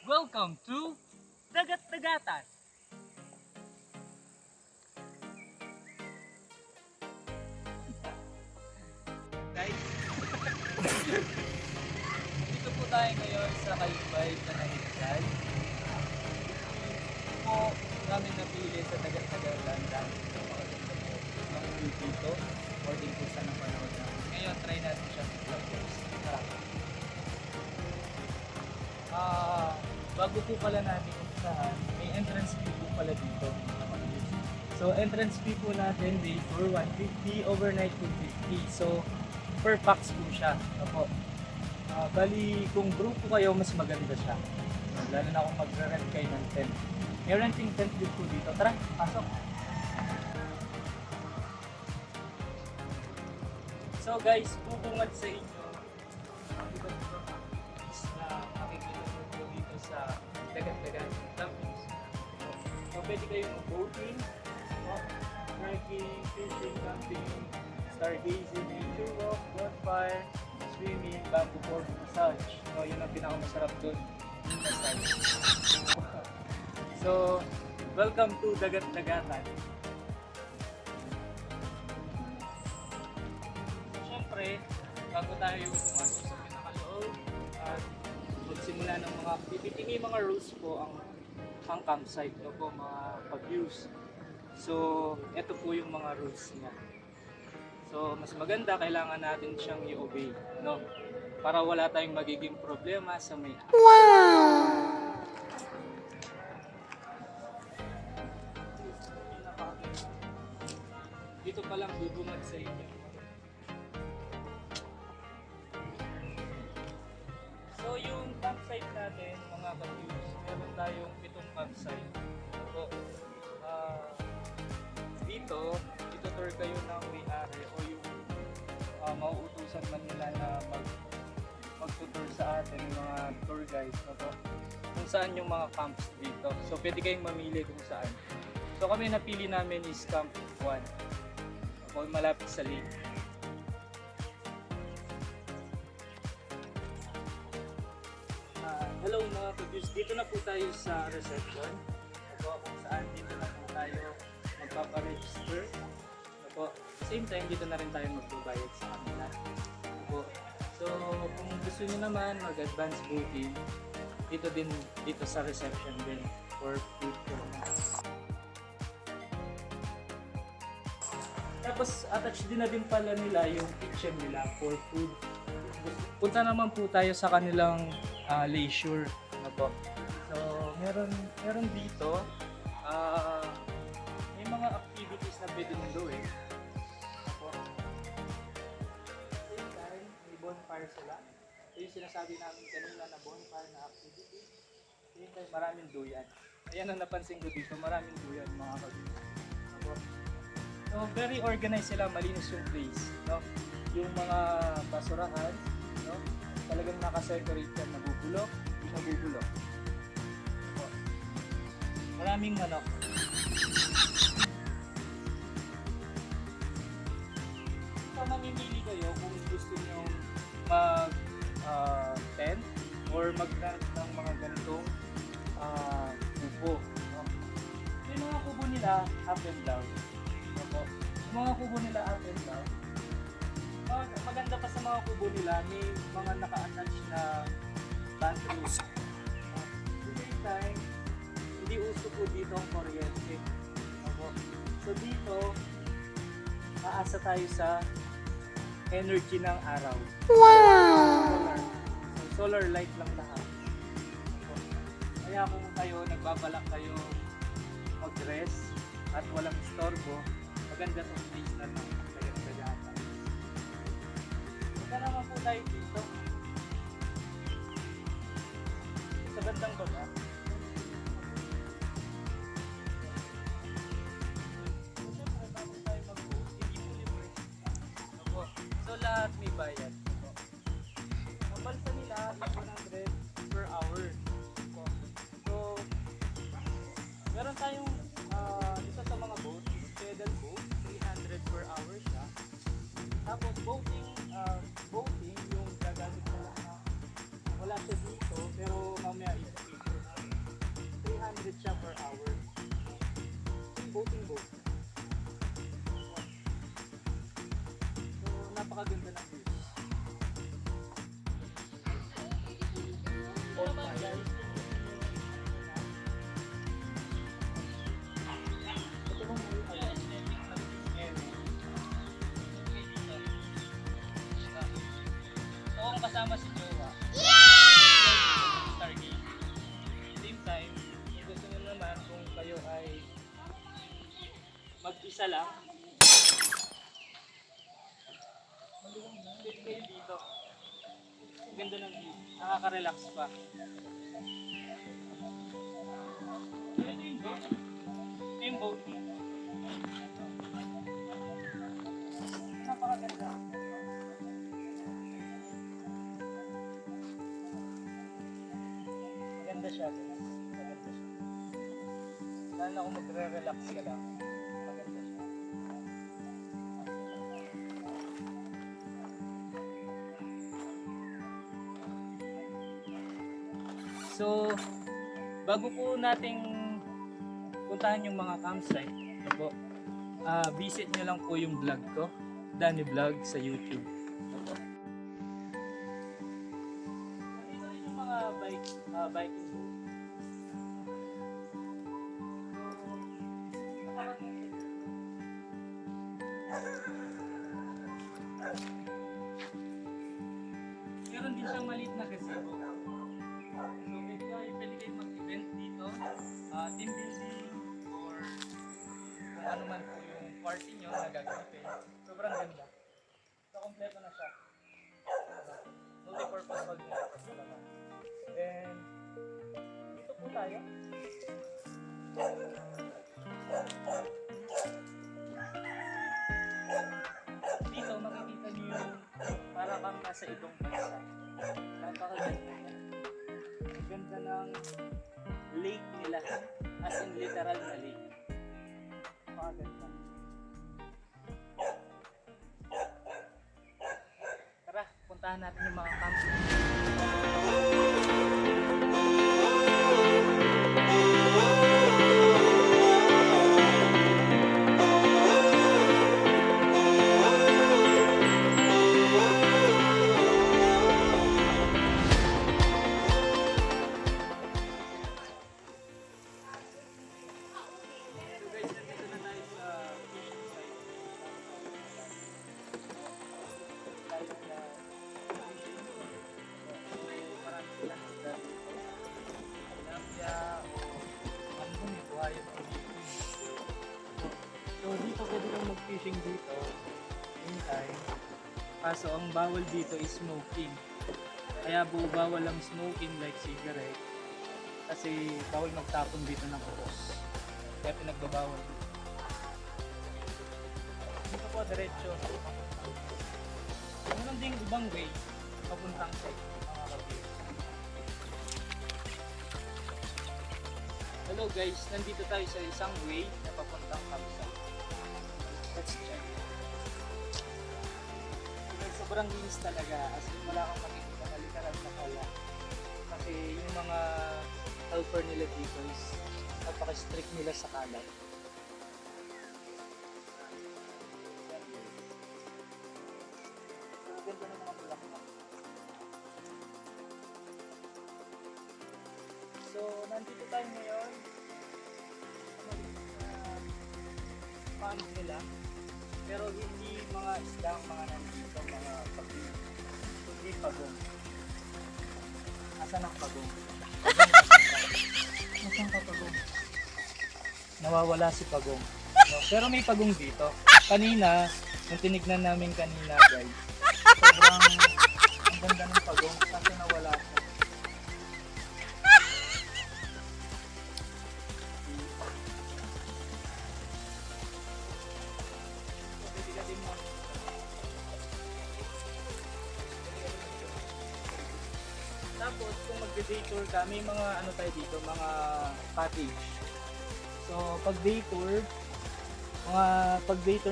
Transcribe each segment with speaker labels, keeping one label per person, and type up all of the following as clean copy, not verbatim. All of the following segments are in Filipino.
Speaker 1: Welcome to Dagat-Dagatan! Guys, dito po tayo ngayon sa Kalubay, Panaytay. Ito po namin napili sa Dagat-Dagatan dahil ito makaganda po ng view dito according po sa napanood namin. Ngayon, try natin siya sa post. Bago po pala natin umpisahan, may entrance fee po pala dito. So entrance fee po natin day for 150, overnight 250. So per pax po siya. Opo. Bali kung group po kayo, mas maganda siya. Lalo na kung magre-rent kayo ng tent. May renting tent din po dito. Tara, pasok! So guys, bubungad sa inyo ang iba't ibang activities na makikita nyo po dito sa Dagat-Dagatan campus. So pwede kayong mag-boating, trekking, fishing, camping, stargazing, nature walk, bonfire, swimming, bamboo board, massage. So yun ang pinakamasarap doon, yung massage. So, welcome to Dagat-Dagatan. Siyempre, bago tayo pumasok sa pinakaloob at magsimula ng mga activity, may mga rules po ang campsite, no po, mga pag-use. So, ito po yung mga rules niya. So, mas maganda, kailangan natin siyang i-obey, no? Para wala tayong magiging problema sa may Dito pa lang bubungad sa inyo. So yung campsite natin, mga ka-views, meron tayong 7 campsite. So, dito tour kayo ng may-ari o yung mauutusan man nila na mag-tour sa atin, yung mga tour guides na to, kung saan yung mga camps dito. So pwede kayong mamili kung saan. So kami napili namin is Camp 1. Ako malapit sa lake. Hello mga ka-views, dito na po tayo sa reception. Ako kung saan dito na po tayo magpaparegister. Ako, same time dito na rin tayo magbabayad sa kanila. Ako, so kung gusto niyo naman mag-advance booking, dito sa reception din for food programs. Tapos attached din na din pala nila yung kitchen nila for food. Punta naman po tayo sa kanilang leisure na po. So meron dito may mga activities na pwede nyo gawin. Ako. Same time, may bonfire sila. So yung sinasabi namin kanina na bonfire na activity. Same time, maraming duyan. Ayan ang napansin ko dito, maraming duyan mga kaibigan. So very organized sila, malinis yung place, no? Yung mga basurahan, no? Talagang naka-separate yan, nabubulok, hindi nabubulok. So, maraming manok. So mamimili kayo kung gusto nyo mag-tent or mag-rent ng mga ganitong kubo, no? Yung mga kubo nila up and down. Mga kubo nila up and down. Maganda pa sa mga kubo nila, may mga naka-attach na bathroom. At the same time, hindi uso po dito ang kuryente. So dito, aasa tayo sa energy ng araw. Wow! So solar light lang lahat. Kaya kung kayo, nagbabalak kayo mag-rest at walang istorbo, maganda sa place na lang Dagat-Dagatan. Punta naman po tayo dito sa bandang baba. Siyempre bago tayo mag-boat, hindi po libre. So lahat may bayad. Ang balsa nila is 100 per hour. So meron tayong isa sa mga boat, pedal boat, 300 per hour siya. Tapos boating yung gagamit ko lang na wala siya dito pero mamaya i-feature 200 siya per hour. Floating boat. So, napakaganda ng view. Oh my God. Ito bang kung kasama si Jowa. Stargate. Same time, kung gusto nyo naman kung kayo ay mag-isa lang, sit kayo dito. Ganda ng view. Nakaka-relax pa. Ito yung boat. Ito yung boat. Napakaganda. Maganda siya. Maganda siya. Sana kung magre-relax ka lang. Maganda siya. So, bago po nating puntahan yung mga campsite, ito po, visit nyo lang po yung vlog ko, Danny Vlog sa YouTube. Ito po. Dito rin yung mga biking boat. Meron din siyang maliit na gazebo. So, pwede kayo mag-event dito, team building, or kung ano man po yung party nyo na gaganapin. Sobrang ganda. So, kompleto na siya. Multi-purpose hall nyo na naman. Then, dito po tayo. Dito, makikita nyo yung para kang nasa ibang bansa. Napakaganda niya. Ang ganda ng lake nila, as in literal na lake. Napakaganda. Tara, puntahan natin yung mga camp. So dito pwede kang mag-fishing dito anytime. Kaso ang bawal dito is smoking. Kaya bawal ang smoking like cigarette. Kasi bawal magtapon dito ng hose. Kaya pinagbabawal dito. Dito po diretso. Meron ding ibang way papuntang site mga kabir. Hello guys, nandito tayo sa isang way na papuntang campsite. Let's check. Sobrang linis talaga, as in wala kang makikita na literal na pala. Kasi yung mga helper nila dito is napaka-strict nila sa kalat. So, ganda ng mga bulaklak. So, nandito tayo ngayon. Pond nila. Pero hindi mga isda ang mga nandito, mga pagod. Hindi pagong. Asan ang pagong? Asan ka pagong? Nawawala si pagong. No? Pero may pagong dito. Kanina, nung tinignan namin kanina guys, sobrang ang ganda ng pagong kasi nawala siya. Tapos kung mag-day tour ka, may mga ano tayo dito, mga package. So pag day tour,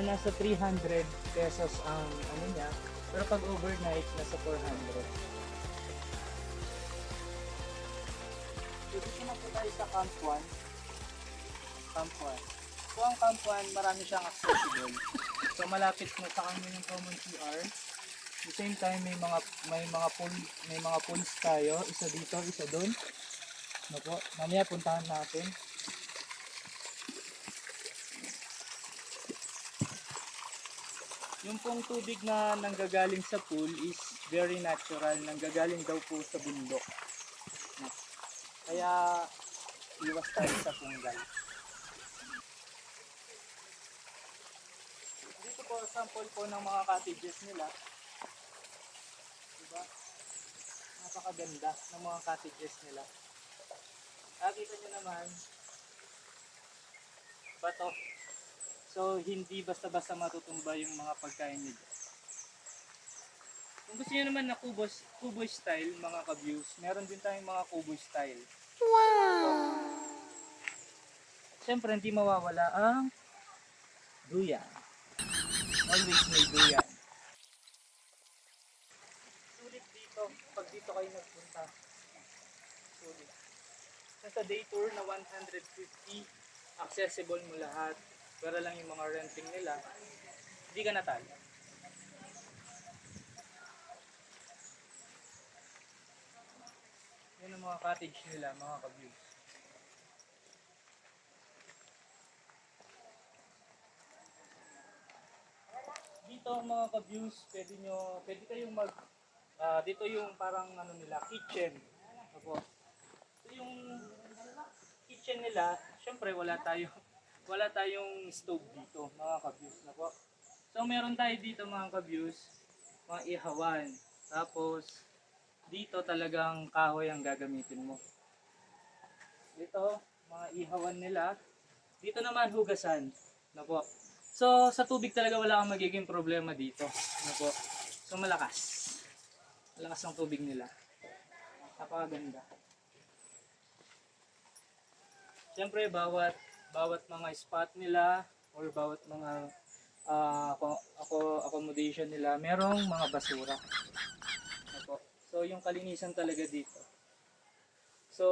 Speaker 1: nasa 300 pesos ang ano niya, pero pag overnight nasa 400. So dito na po tayo sa Camp 1. Camp 1. So ang Camp 1, marami siyang accessible. So malapit mo sa kanya yung common CR. At the same time may mga pools tayo, isa dito, isa doon. Ano po? Mamaya puntahan natin. Yung pong tubig na nanggagaling sa pool is very natural, nanggagaling daw po sa bundok. Kaya iwas tayo sa punggal. Dito po sample po ng mga cottages nila. Diba? Napakaganda ng mga cottages nila. Nakita nyo naman, bato. So hindi basta-basta matutumba yung mga pagkain nyo. Kung gusto nyo naman na kubo style, mga ka-views, meron din tayong mga kubo style. Wow! Siyempre, hindi mawawala ang duyan. Always may duyan. Sulit dito, pag dito kayo nagpunta. Sulit. Sa day tour na 150, accessible mo lahat. Pero lang yung mga renting nila, hindi ka natalo. Yan ang mga cottage nila, mga ka-views. Dito mga ka-views, pwede kayong dito yung parang ano nila, kitchen. Opo. Ito yung kitchen nila, syempre wala tayong stove dito, mga ka-views na po. So meron tayo dito mga ka-views, mga ihawan. Tapos dito talagang kahoy ang gagamitin mo. Dito, mga ihawan nila. Dito naman hugasan. Na po. So sa tubig talaga wala kang magiging problema dito. Na po. So malakas. Malakas ang tubig nila. Napakaganda. Siyempre bawat mga spot nila or bawat mga accommodation nila, merong mga basura. Opo. So yung kalinisan talaga dito. So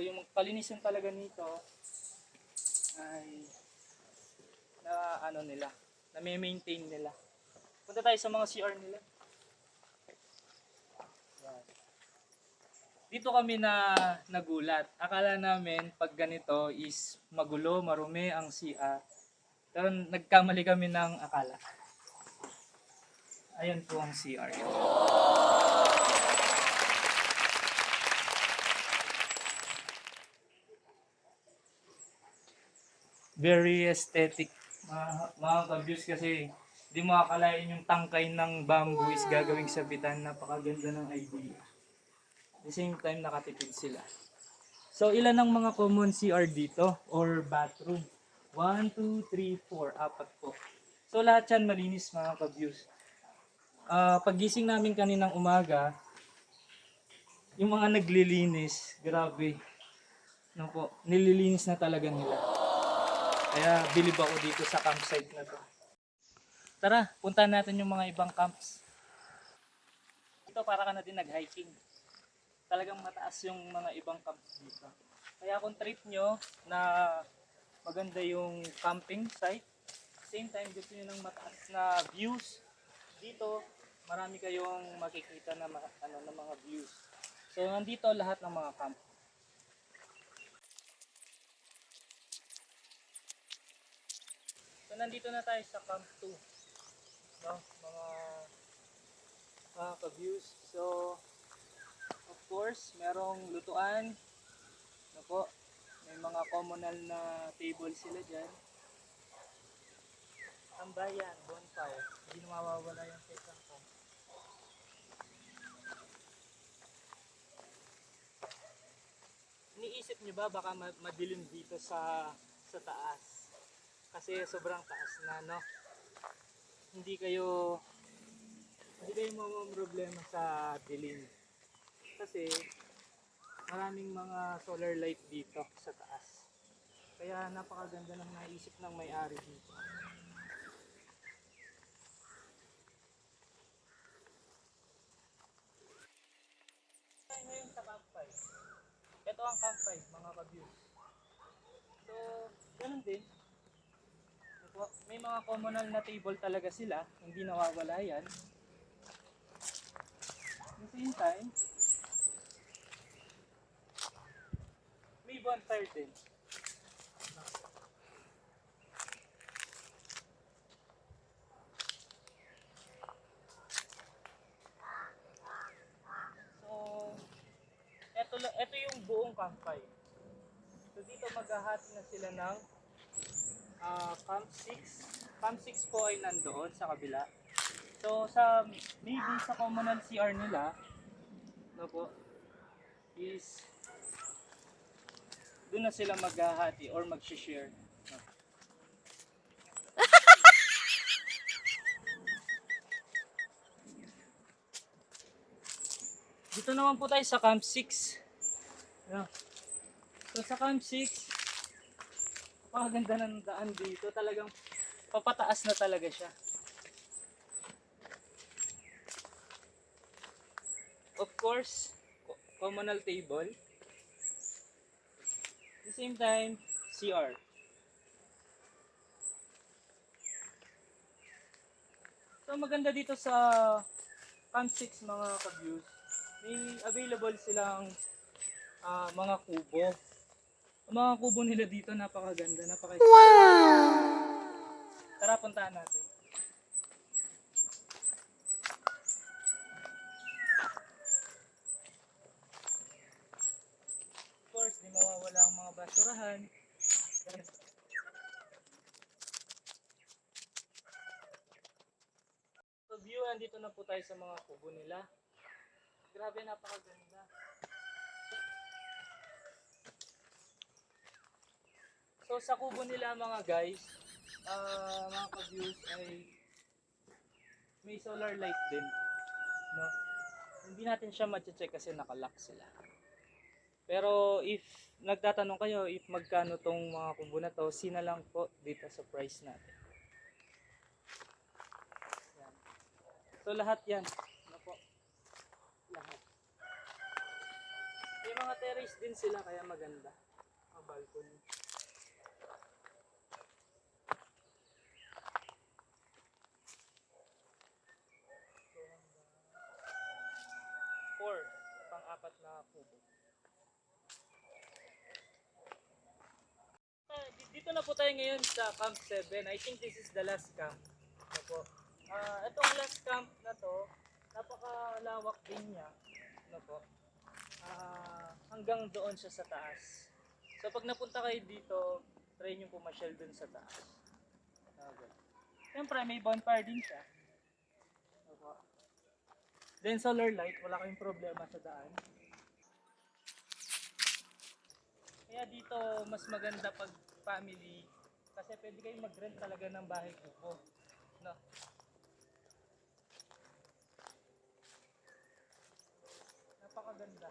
Speaker 1: yung kalinisan talaga nito ay na maintain nila. Punta tayo sa mga CR nila. Yan. Dito kami nagulat. Akala namin pag ganito is magulo, marumi ang CR. Pero nagkamali kami ng akala. Ayan po ang CR. Very aesthetic mga ka-views kasi di mo akalain yung tangkay ng bamboo is gagawing sabitan. Napakaganda ng idea. At the same time nakatipid sila. So ilan ang mga common CR dito or bathroom? 1, 2, 3, 4, apat po. So lahat yan malinis mga ka-views. Paggising namin kaninang umaga, yung mga naglilinis, grabe. No po, nililinis na talaga nila. Kaya bilib ako dito sa campsite na to. Tara, puntahan natin yung mga ibang camps. Ito para ka na din nag-hiking. Talagang mataas yung mga ibang camps dito. Kaya kung trip nyo na maganda yung camping site, same time gusto nyo ng mataas na views, dito marami kayong makikita na mga views. So nandito lahat ng mga camp. So nandito na tayo sa Camp 2. No, mga ka-views. So of course, merong lutuan. No po, may mga communal na table sila diyan. Ang bayan, bonfire. Hindi na mawawala yung second camp. Iniisip niyo ba baka madilim dito sa taas? Kasi sobrang taas na, no? Hindi kayo problema sa dilim. Kasi maraming mga solar light dito sa taas. Kaya napakaganda ng naisip ng may-ari dito. Ngayon sa Camp 5. ito ang Camp 5, mga ka-views. So, ganun din. May mga communal na table talaga sila, hindi nawawala yan. At the same time, may bonfire din. So, ito yung buong campfire. So, dito maghahati na sila ng Camp 6. Camp 6 po ay nandoon sa kabila. So, maybe sa communal CR nila, no po, is doon na sila maghahati or mag-share. No. Dito naman po tayo sa Camp 6. No. So, sa Camp 6, napakaganda ng daan dito. Talagang papataas na talaga siya. Of course, communal table. At the same time, CR. So maganda dito sa Camp 6 mga ka-views. May available silang mga kubo. Ang mga kubo nila dito napakaganda, napaka-wow! Tara, puntahan natin. Of course, di mawawala ang mga basurahan. So view, andito na po tayo sa mga kubo nila. Grabe, napakaganda. So sa kubo nila mga guys, mga ka-views ay may solar light din, no? Hindi natin siya ma-check kasi naka-lock sila. Pero if nagtatanong kayo if magkano tong mga kubo na to, sina lang po dito sa price natin. Yan. So lahat yan, ano po? Lahat. May mga terrace din sila kaya maganda. Mga balcony. Pang-apat na kubo. Dito na po tayo ngayon sa Camp 7. I think this is the last camp. Ano itong last camp na to, napakalawak din niya. Ano po? Hanggang doon siya sa taas. So pag napunta kayo dito, try nyo pumasyal doon sa taas. Okay. Siyempre may bonfire din siya. Ano then solar light, wala kayong problema sa daan. Kaya dito mas maganda pag family kasi pwede kayong mag-rent talaga ng bahay kubo. No? Napakaganda.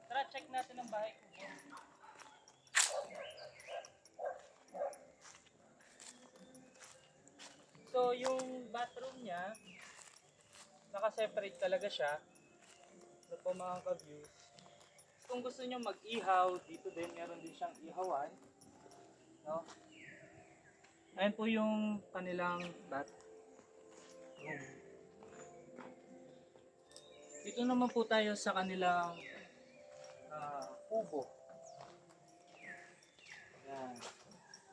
Speaker 1: Tara, check natin ang bahay kubo. So yung bathroom niya, naka-separate talaga siya. Ito po mga ka-views. Kung gusto nyo mag-ihaw, dito din meron din siyang ihawan. No? Ayan po yung kanilang bathroom. Dito naman po tayo sa kanilang kubo. Ayan.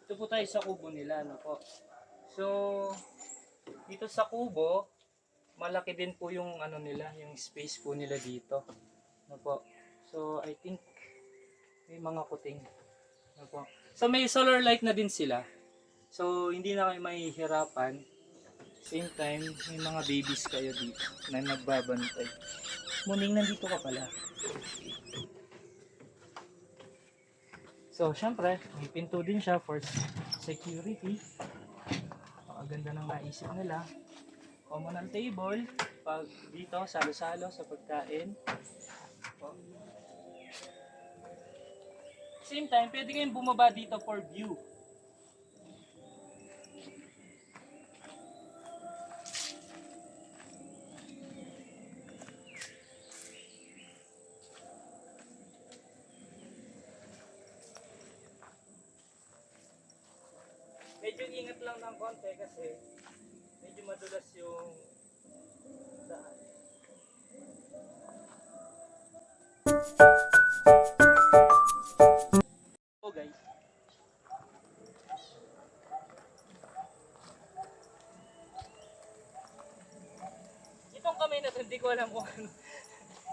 Speaker 1: Ito po tayo sa kubo nila. No po? So, dito sa kubo, malaki din po yung ano nila, yung space po nila dito. Ano po? So, I think may mga kuting. Ano po? So, may solar light na din sila. So, hindi na kayo mahihirapan. Same time, may mga babies kayo dito na nagbabantay. Muning, nandito ka pala. So, syempre, may pinto din siya for security. Ganda ng naisip nila. Communal table, pag dito salo-salo sa pagkain. Same time, pwede kayong bumaba dito for view. mag-ingat lang ng konti kasi medyo madulas yung daan. Oh guys. Itong kamay na to, hindi ko alam kung ano.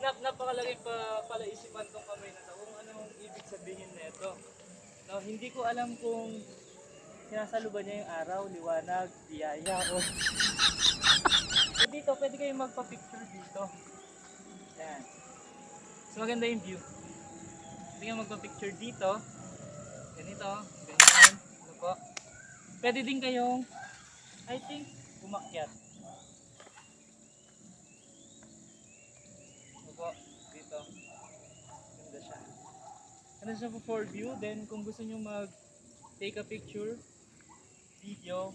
Speaker 1: Napakalaki pa palaisipan tong kamay na to. Kung anong ibig sabihin nito. No, hindi ko alam kung sinasaluban niya yung araw, liwanag, biyaya o so dito, pwede kayong magpa-picture dito. Yan. So maganda yung view. Pwede kayong magpa-picture dito. Ganito, ganyan. Ano po. Pwede din kayong, I think, umakyat. Ano po, dito. Ganda siya. Ganda siya for view. Then kung gusto nyo take a picture, video.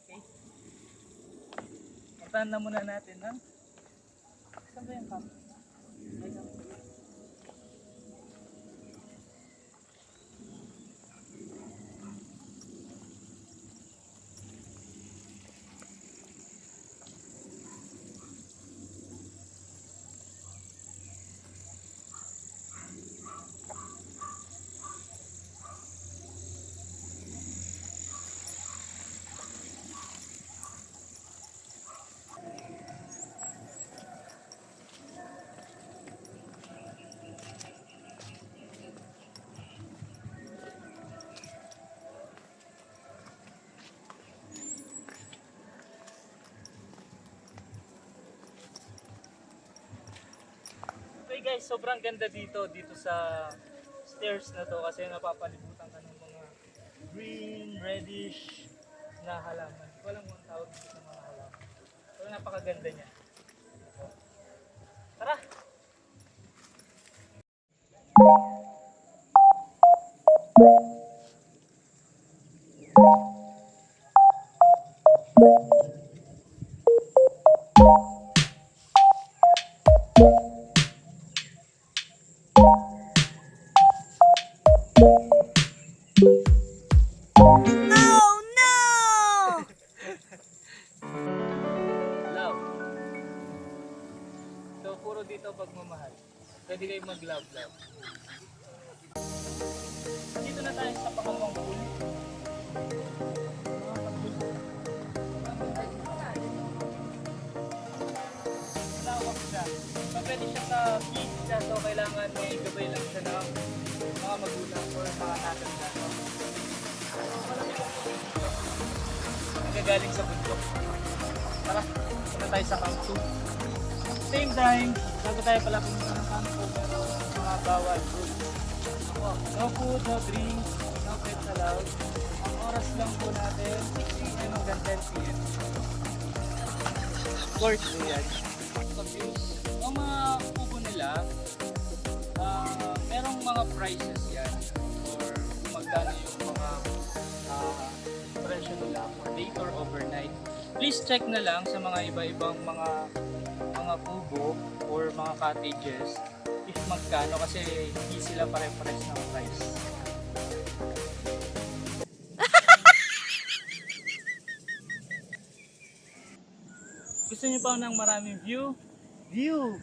Speaker 1: Okay. Puntahan na muna natin ng saan ba yung camp? Ay, camp. Okay guys, sobrang ganda dito sa stairs na to kasi napapalibutan ka ng mga green, reddish na halaman. Hindi ko alam kung ang tawag dito sa mga halaman. Pero napakaganda niya. Tara! Love. So, puro dito pagmamahal. Pwede kayo mag-love. Dito na tayo sa pangalawang pool. Lawak siya. Pwede siya sa kids siya, so kailangan may gabay lang siya ng mga magulang or mga tatanda. Nagagaling sa bundok. Tara, punta tayo sa camp 2. Same time, bago tayo pala pumunta ng camp 2, pero mga bawal food. No food, no drinks, no pets allowed. Ang oras lang po natin, 6 p.m. hanggang 10 p.m. Court po yan. Ang mga kubo nila, merong mga prices yan or magkano yung mga presyo nila for day or overnight. Please check na lang sa mga iba-ibang mga kubo or mga cottages if magkano kasi hindi sila pare-pares ng price. Gusto niyo pa ng maraming view? View!